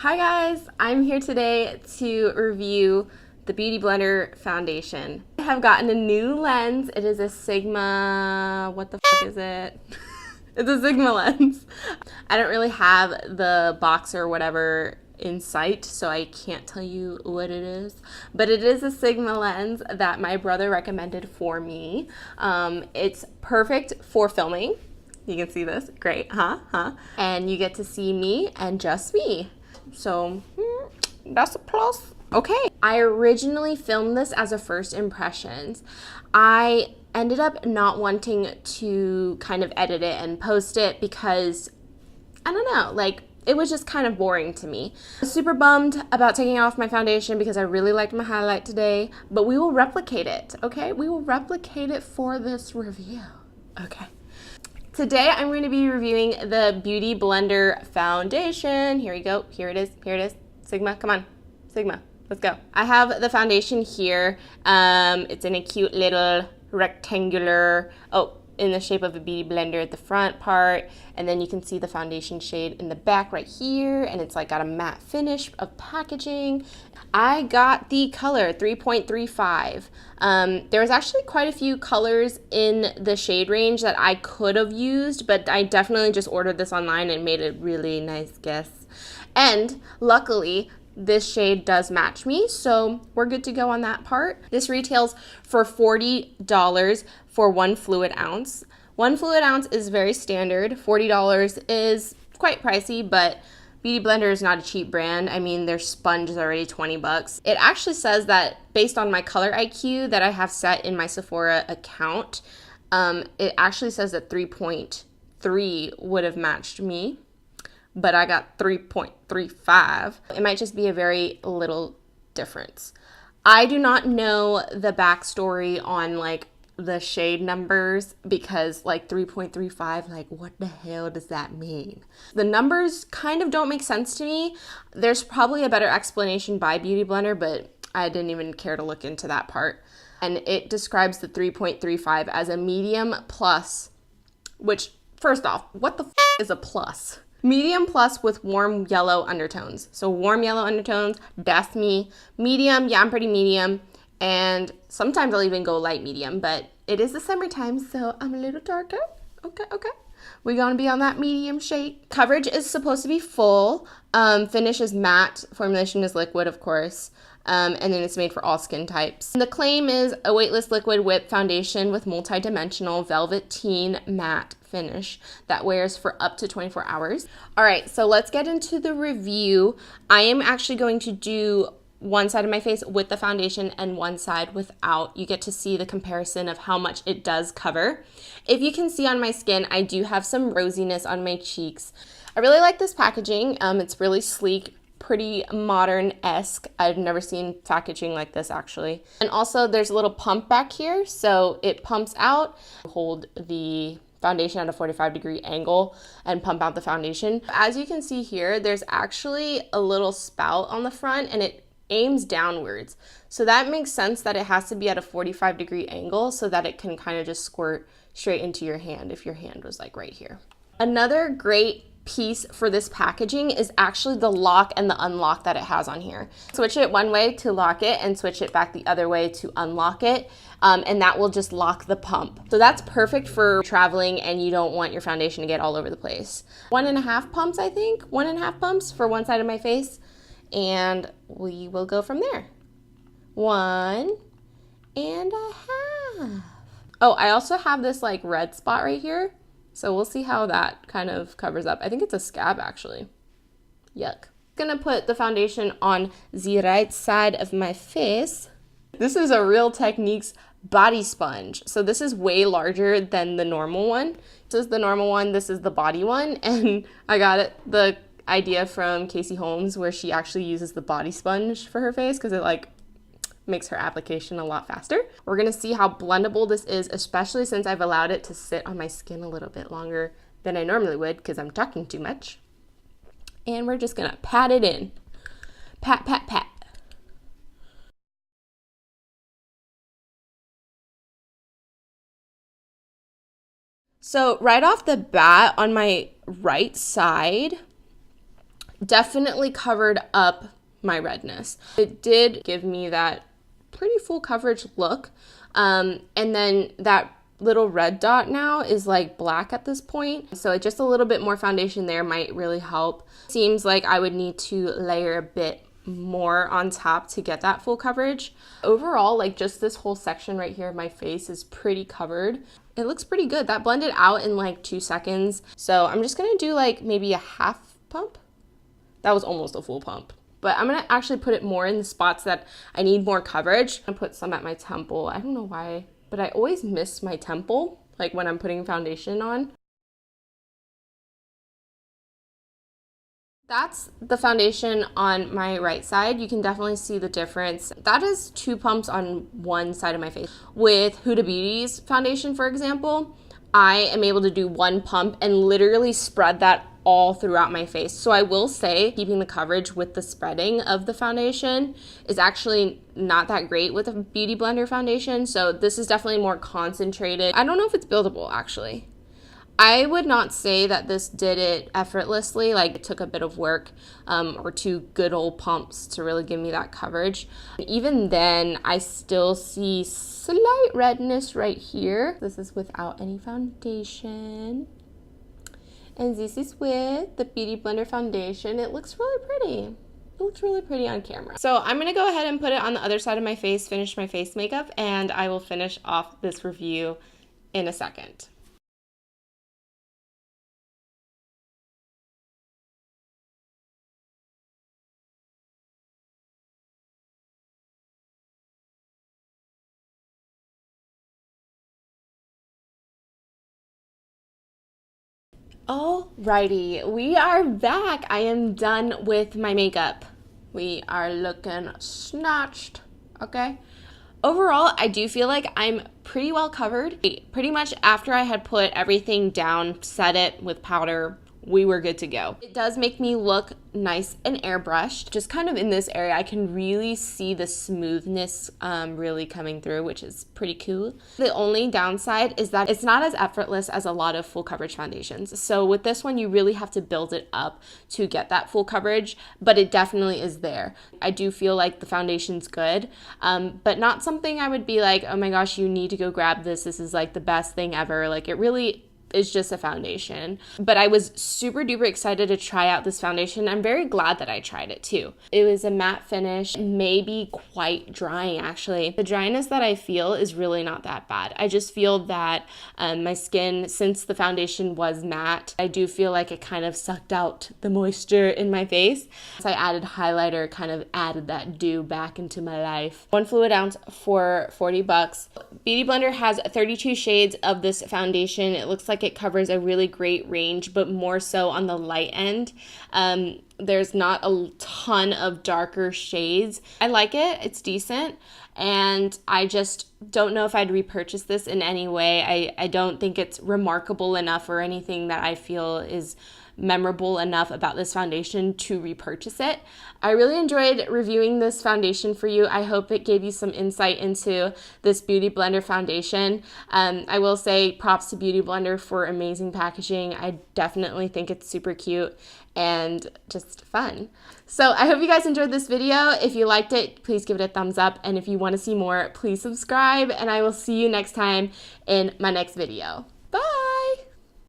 Hi guys, I'm here today to review the Beauty Blender foundation. I have gotten a new lens. It is a Sigma, what the fuck is it? It's a Sigma lens. I don't really have the box or whatever in sight, so I can't tell you what it is, but it is a Sigma lens that my brother recommended for me. It's perfect for filming. You can see this, great, huh? And you get to see me and just me. So that's a plus. Okay. I originally filmed this as a first impressions. I ended up not wanting to kind of edit it and post it because, I don't know, like it was just kind of boring to me. I was super bummed about taking off my foundation because I really liked my highlight today, but we will replicate it, okay? We will replicate it for this review, okay? Today I'm going to be reviewing the Beauty Blender foundation. Here we go. Here it is. Here it is. Sigma, come on. Sigma, let's go. I have the foundation here. It's in a cute little rectangular, in the shape of a Beauty Blender at the front part. And then you can see the foundation shade in the back right here. And it's like got a matte finish of packaging. I got the color 3.35. There was actually quite a few colors in the shade range that I could have used, but I definitely just ordered this online and made a really nice guess. And luckily, this shade does match me, so we're good to go on that part. This retails for $40 for 1 fluid ounce. 1 fluid ounce is very standard. $40 is quite pricey, but Beauty Blender is not a cheap brand. I mean, their sponge is already 20 bucks. It actually says that based on my color IQ that I have set in my Sephora account, it actually says that 3.3 would have matched me, but I got 3.35. It might just be a very little difference. I do not know the backstory on like the shade numbers because like 3.35, like what the hell does that mean? The numbers kind of don't make sense to me. There's probably a better explanation by Beauty Blender, but I didn't even care to look into that part. And it describes the 3.35 as a medium plus, which first off, what the is a plus? Medium plus with warm yellow undertones. So warm yellow undertones, that's me. Medium, yeah, I'm pretty medium. And sometimes I'll even go light medium, but it is the summertime, so I'm a little darker. Okay. We're gonna be on that medium shade. Coverage is supposed to be full. Finish is matte. Formulation is liquid, of course. And then it's made for all skin types. And the claim is a weightless liquid whip foundation with multi-dimensional velveteen matte finish that wears for up to 24 hours. All right, so let's get into the review. I am actually going to do one side of my face with the foundation and one side without. You get to see the comparison of how much it does cover. If you can see on my skin, I do have some rosiness on my cheeks. I really like this packaging. It's really sleek, pretty modern-esque. I've never seen packaging like this actually. And also there's a little pump back here, so it pumps out. Hold the foundation at a 45-degree angle and pump out the foundation. As you can see here, there's actually a little spout on the front and it aims downwards. So that makes sense that it has to be at a 45-degree angle so that it can kind of just squirt straight into your hand if your hand was like right here. Another great piece for this packaging is actually the lock and the unlock that it has on here. Switch it one way to lock it and switch it back the other way to unlock it. And that will just lock the pump. So that's perfect for traveling and you don't want your foundation to get all over the place. 1.5 pumps, I think. 1.5 pumps for one side of my face. And we will go from there. 1.5. Oh, I also have this like red spot right here. So we'll see how that kind of covers up. I think it's a scab actually. Yuck. I'm gonna put the foundation on the right side of my face. This is a Real Techniques body sponge. So this is way larger than the normal one. This is the normal one, this is the body one. And I got the idea from Casey Holmes where she actually uses the body sponge for her face because it like makes her application a lot faster. We're gonna see how blendable this is, especially since I've allowed it to sit on my skin a little bit longer than I normally would because I'm talking too much. And we're just gonna pat it in. Pat, pat, pat. So right off the bat on my right side, definitely covered up my redness. It did give me that pretty full coverage look. And then that little red dot now is like black at this point. So just a little bit more foundation there might really help. Seems like I would need to layer a bit more on top to get that full coverage. Overall, like just this whole section right here of my face is pretty covered. It looks pretty good. That blended out in like 2 seconds. So I'm just gonna do like maybe a half pump. That was almost a full pump. But I'm gonna actually put it more in the spots that I need more coverage. I'm gonna put some at my temple. I don't know why, but I always miss my temple, like when I'm putting foundation on. That's the foundation on my right side. You can definitely see the difference. That is 2 pumps on one side of my face. With Huda Beauty's foundation, for example, I am able to do 1 pump and literally spread that all throughout my face. So I will say keeping the coverage with the spreading of the foundation is actually not that great with a Beauty Blender foundation. So this is definitely more concentrated. I don't know if it's buildable actually. I would not say that this did it effortlessly, like it took a bit of work or 2 good old pumps to really give me that coverage. Even then, I still see slight redness right here. This is without any foundation. And this is with the Beauty Blender foundation. It looks really pretty. It looks really pretty on camera. So I'm gonna go ahead and put it on the other side of my face, finish my face makeup, and I will finish off this review in a second. Alrighty, we are back. I am done with my makeup. We are looking snatched, okay? Overall, I do feel like I'm pretty well covered. Pretty much after I had put everything down, set it with powder, we were good to go. It does make me look nice and airbrushed. Just kind of in this area, I can really see the smoothness really coming through, which is pretty cool. The only downside is that it's not as effortless as a lot of full coverage foundations. So with this one, you really have to build it up to get that full coverage, but it definitely is there. I do feel like the foundation's good, but not something I would be like, oh my gosh, you need to go grab this. This is like the best thing ever. Like it really is just a foundation. But I was super duper excited to try out this foundation. I'm very glad that I tried it too. It was a matte finish, maybe quite drying actually. The dryness that I feel is really not that bad. I just feel that my skin, since the foundation was matte, I do feel like it kind of sucked out the moisture in my face. So I added highlighter, kind of added that dew back into my life. 1 fluid ounce for $40. Beauty Blender has 32 shades of this foundation. It looks like it covers a really great range, but more so on the light end. There's not a ton of darker shades. I like it, it's decent, and I just don't know if I'd repurchase this in any way. I don't think it's remarkable enough or anything that I feel is memorable enough about this foundation to repurchase it. I really enjoyed reviewing this foundation for you. I hope it gave you some insight into this Beauty Blender foundation. I will say props to Beauty Blender for amazing packaging. I definitely think it's super cute and just fun. So I hope you guys enjoyed this video. If you liked it, please give it a thumbs up. And if you want to see more, please subscribe. And I will see you next time in my next video.